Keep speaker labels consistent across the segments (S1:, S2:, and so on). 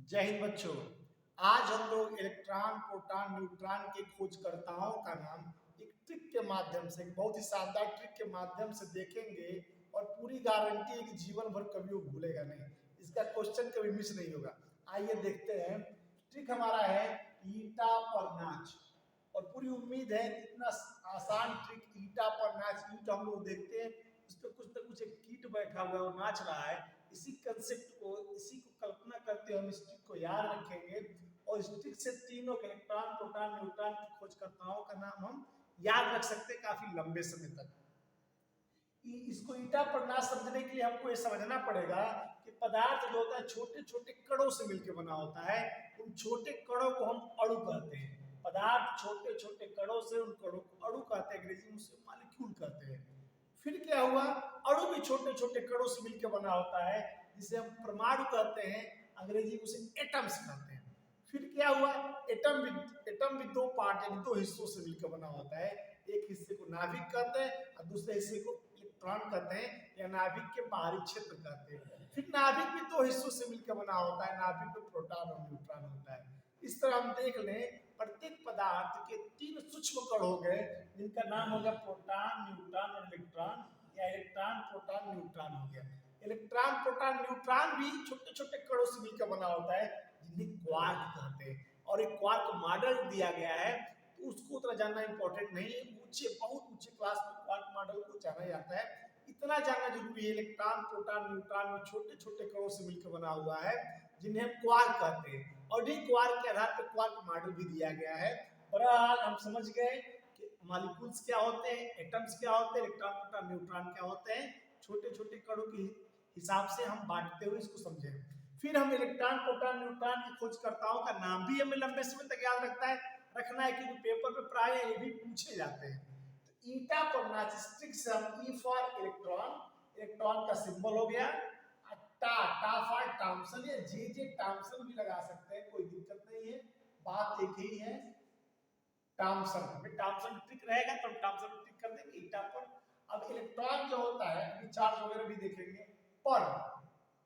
S1: जय हिंद बच्चों। आज हम लोग इलेक्ट्रॉन, प्रोटॉन, न्यूट्रॉन के खोजकर्ताओं का नाम एक ट्रिक के माध्यम से, एक बहुत ही शानदार ट्रिक के माध्यम से देखेंगे और पूरी गारंटी है कि जीवन भर कभी वो भूलेगा नहीं। इसका क्वेश्चन कभी मिस नहीं होगा। आइए देखते हैं। ट्रिक हमारा है ईटा पर नाच, और पूरी उम्मीद है कि इतना आसान ट्रिक ईटा पर नाच। ईट हम लोग देखते हैं, उस पर कुछ ना कुछ एक कीट बैठा हुआ है और नाच रहा है। इसी कंसेप्ट को, इसी को कल्पना करते हुए हम इस ट्रिक को याद रखेंगे और इस ट्रिक से तीनों के इलेक्ट्रॉन, प्रोटॉन, न्यूट्रॉन की खोजकर्ताओं का नाम हम याद रख सकते हैं काफी लंबे समय तक। इसको ईटा पर नाच समझने के लिए हमको ये समझना पड़ेगा कि पदार्थ जो होता है छोटे छोटे कणों से मिलकर बना होता है। उन छोटे कणों को हम अणु कहते हैं। पदार्थ छोटे छोटे कणों से, उन कणों को अणु कहते हैं, अंग्रेजी में उसे मॉलिक्यूल कहते हैं। फिर क्या हुआ, अणु भी छोटे छोटे कणों से मिलकर बना होता है, जिसे हम परमाणु कहते हैं, अंग्रेजी में उसे एटम्स कहते हैं। फिर क्या हुआ, एटम भी दो पार्ट यानी दो हिस्सों से मिलकर बना होता है। एक हिस्से को नाभिक कहते हैं और दूसरे हिस्से को इलेक्ट्रॉन कहते हैं, या नाभिक के बाहरी क्षेत्र कहते हैं। फिर नाभिक भी दो हिस्सों से मिलकर बना होता है, नाभिक में प्रोटॉन और न्यूट्रॉन होता है। इस तरह हम देख लें, प्रत्येक पदार्थ के तीन सूक्ष्म कण हो गए, जिनका नाम हो गया प्रोटॉन, न्यूट्रॉन और इलेक्ट्रॉन, या इलेक्ट्रॉन, प्रोटॉन, न्यूट्रॉन हो गया। इलेक्ट्रॉन, प्रोटॉन, न्यूट्रॉन भी छोटे छोटे कणों से मिलकर बना होता है, जिन्हें क्वार्क कहते हैं। और एक क्वार्क मॉडल दिया गया है, तो उसको उतना जानना इंपॉर्टेंट नहीं है। ऊंचे, बहुत ऊंचे क्लास में क्वार्क मॉडल को जाना जाता है। इतना जानना जरूरी है, इलेक्ट्रॉन, प्रोटॉन, न्यूट्रॉन में छोटे छोटे कणों से मिलकर बना हुआ है, जिन्हें हम क्वार्क कहते हैं। और इन्हीं क्वार्क के आधार पर क्वार्क मॉडल भी दिया गया है। बहरहाल हम समझ गए कि मॉलिक्यूल्स क्या होते हैं, एटम्स क्या होते हैं, इलेक्ट्रॉन, प्रोटॉन, न्यूट्रॉन क्या होते हैं। छोटे छोटे कणों के हिसाब से हम बांटते हुए इसको समझे। फिर हम इलेक्ट्रॉन, प्रोटॉन, न्यूट्रॉन के खोजकर्ताओं का नाम भी हमें लंबे समय तक याद रखना है, क्योंकि पेपर में प्राय ये भी पूछे जाते हैं। तो ईटा पर नाच ट्रिक से हम ई फॉर इलेक्ट्रॉन, इलेक्ट्रॉन का सिंबल हो गया। टा फॉर थॉमसन, या जे थॉमसन भी लगा सकते हैं, कोई दिक्कत नहीं है, बात एक ही है। थॉमसन में थॉमसन ट्रिक रहेगा तो थॉमसन ट्रिक कर देंगे ईटा पर। अब इलेक्ट्रॉन जो होता है, अभी चार्ज वगैरह भी देखेंगे। पर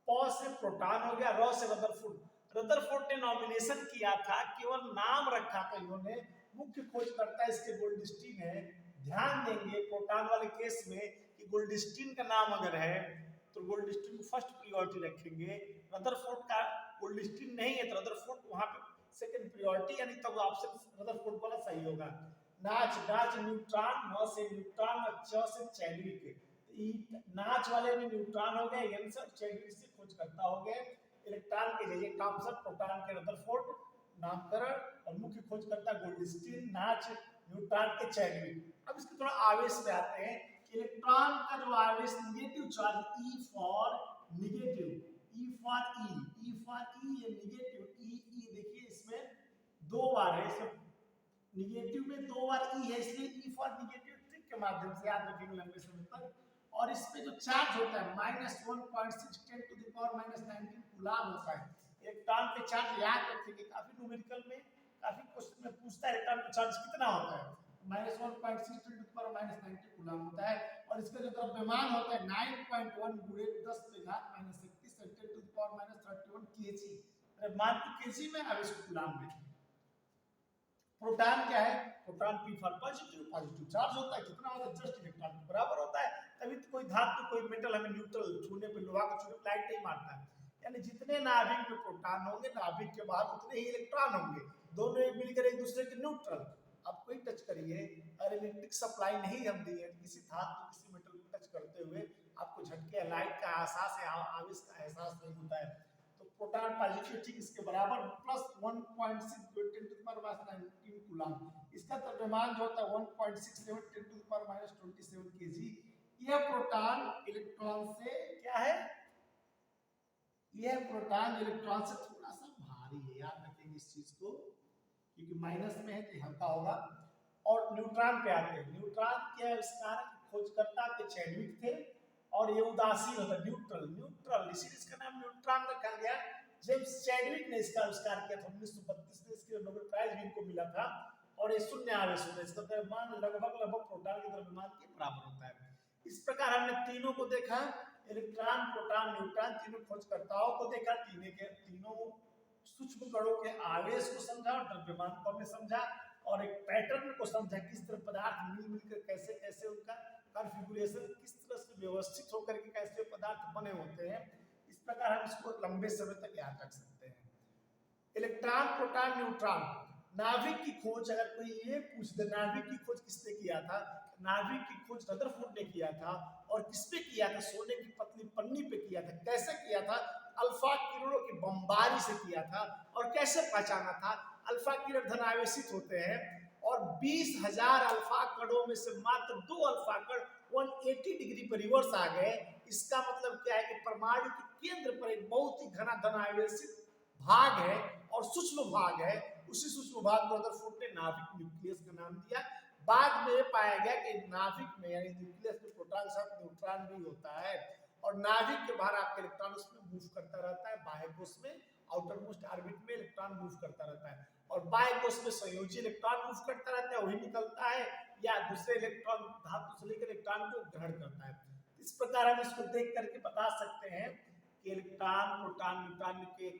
S1: प से प्रोटॉन हो गया, र से रदरफोर्ड। रदरफोर्ड ने नॉमिनेशन किया था, केवल नाम रखा था इन्होंने, मुख्य खोजकर्ता इसके गोल्डस्टीन है। ध्यान देंगे प्रोटॉन वाले केस में कि गोल्डस्टीन का नाम अगर है तो गोल्डस्टीन को फर्स्ट प्रायोरिटी रखेंगे। रदरफोर्ड का गोल्डस्टीन नहीं है तो रदरफोर्ड वहां पे सेकंड प्रायोरिटी, यानी तब ऑप्शन रदरफोर्ड वाला सही होगा। नाच न्यूट्रॉन, न से न्यूट्रॉन और च से चैडविक। नाच वाले में न्यूट्रॉन हो गए, एन से चैडविक से खोजकर्ता हो गए। इलेक्ट्रॉन के जे थॉमसन, प्रोटॉन के रदरफोर्ड नामकरण, और मुख्य खोजकर्ता गोल्डस्टीन, नाच, न्यूट्रॉन के चैडविक। अब इसके थोड़ा आवेश में आते हैं। इलेक्ट्रॉन का जो आवेश negative charge, e for negative, e for e ये निगेटिव, ई देखिए इसमें दो बार है, इसमें निगेटिव में दो बार ई है, इसलिए ई फॉर निगेटिव ट्रिक के माध्यम से याद रखेंगे लंबे समय तक। और इसमें जो चार्ज होता है -1.6 10 टू द पावर -19 कूलाम होता है। इलेक्ट्रॉन के चार्ज याद रखेंगे, काफी न्यूमेरिकल में, काफी क्वेश्चन में पूछता है इलेक्ट्रॉन का चार्ज कितना होता है। -1.6 10 टू द पावर -19 कूलाम होता है। और इसका जो द्रव्यमान होता है 9.1 गुणे 10 की घात -31 10 टू द पावर -31 केजी। द्रव्यमान को केजी में, आवेश को कूलाम में। प्रोटॉन क्या है, proton P for positive, positive charge होता है, कितना होता है, जस्ट इलेक्ट्रॉन के बराबर होता है। तभी तो कोई धातु, कोई मेटल हमें न्यूट्रल छूने पे, लोहा को छूने पे लाइट नहीं मारता है। यानी जितने नाभिक में प्रोटॉन होंगे, नाभिक के बाहर उतने ही इलेक्ट्रॉन होंगे, दोनों मिलकर एक दूसरे के न्यूट्रल। आप कोई टच करिए, अगर इलेक्ट्रिक सप्लाई नहीं हम दिए, किसी धातु, किसी मेटल को टच करते हुए आपको झटके, लाइट का एहसास है, आवेश का एहसास नहीं होता है। प्रोटॉन पॉजिटिव ठीक इसके बराबर, +1.6 10 टू द पावर -19 कूलाम। इसका द्रव्यमान जो होता है 1.67 10 टू द पावर -27 केजी। यह प्रोटॉन इलेक्ट्रॉन से क्या है, यह प्रोटॉन इलेक्ट्रॉन से थोड़ा सा भारी है, याद रखेंगे इस चीज को, क्योंकि माइनस में है तो हल्का होगा। और न्यूट्रॉन पे आते हैं। न्यूट्रॉन के आविष्कार खोजकर्ता के चैडविक थे, और ये उदासीन होता है, न्यूट्रल, इसीलिए इसका नाम न्यूट्रॉन रखा गया। जेम्स चैडविक ने इसका आविष्कार किया था 1932 में, इसके नोबेल प्राइज भी इनको मिला था। और ये शून्य आवेश होता है, इसका द्रव्यमान लगभग प्रोटॉन के द्रव्यमान के बराबर होता है। इस प्रकार हमने तीनों को देखा, इलेक्ट्रॉन, प्रोटॉन, न्यूट्रॉन, तीनों खोजकर्ताओं को देखा, तीनों सूक्ष्म कणों के आवेश को समझा और द्रव्यमान को हमने समझा और एक पैटर्न को समझा, किस तरह पदार्थ मिल मिलकर कैसे कैसे उनका कॉन्फ़िगरेशन किस तरह से व्यवस्थित होकर के कैसे पदार्थ बने होते हैं। इस प्रकार हम इसको लंबे समय तक याद रख सकते हैं। इलेक्ट्रॉन, प्रोटॉन, न्यूट्रॉन, नाभिक की खोज अगर कोई ये पूछ दे नाभिक की खोज किसने किया था, नाभिक की खोज रदरफोर्ड ने किया था। और किस पे किया था? सोने की पतली पन्नी पे किया था। कैसे किया था? अल्फा किरणों की बमबारी से किया था। और कैसे पहचाना था? अल्फा किरण धनावेशित होते हैं और 20,000 अल्फा कणों में से मात्र 2 अल्फा कण 180 डिग्री पर रिवर्स आ गए। इसका मतलब क्या है कि परमाणु के केंद्र पर एक बहुत ही घना धनावेशित भाग है और सूक्ष्म भाग है। उसी सूक्ष्म भाग को रदरफोर्ड ने नाभिक न्यूक्लियस का नाम दिया। बाद में ये पाया गया कि नाभिक में यानी न्यूक्लियस में प्रोटॉन के साथ न्यूट्रॉन भी होता है और नाभिक के बाहर आपके इलेक्ट्रॉन उसमें मूव करता रहता है। बाह्य कोश में आउटर मोस्ट ऑर्बिट में इलेक्ट्रॉन मूव करता रहता है और बाह्य कोश में संयोजी इलेक्ट्रॉन मूव करता रहता है, वही निकलता है या दूसरे इलेक्ट्रॉन धातु से लेकर इलेक्ट्रॉन को ग्रहण करता है। इस प्रकार हम इसको देख करके बता सकते हैं कि इलेक्ट्रॉन, प्रोटॉन, न्यूट्रॉन के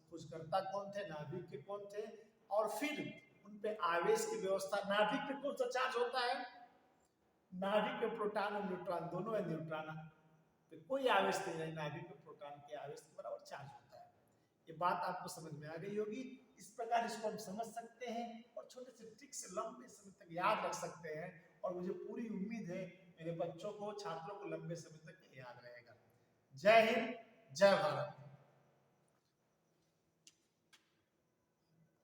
S1: खोजकर्ता कौन थे, नाभिक के कौन थे और फिर उन पे आवेश की व्यवस्था। नाभिक पे कौन सा चार्ज होता है? नाभिक में प्रोटॉन और न्यूट्रॉन दोनों है, न्यूट्रॉन पे कोई आवेश नहीं है, नाभिक में प्रोटॉन के आवेश के बराबर चार्ज होता है। ये बात आपको समझ में आ गई होगी। इस प्रकार इसको हम समझ सकते हैं और छोटे से ट्रिक से लंबे समय तक याद रख सकते हैं और मुझे पूरी उम्मीद है मेरे बच्चों को, छात्रों को लंबे समय तक याद रहेगा। जय हिंद, जय भारत।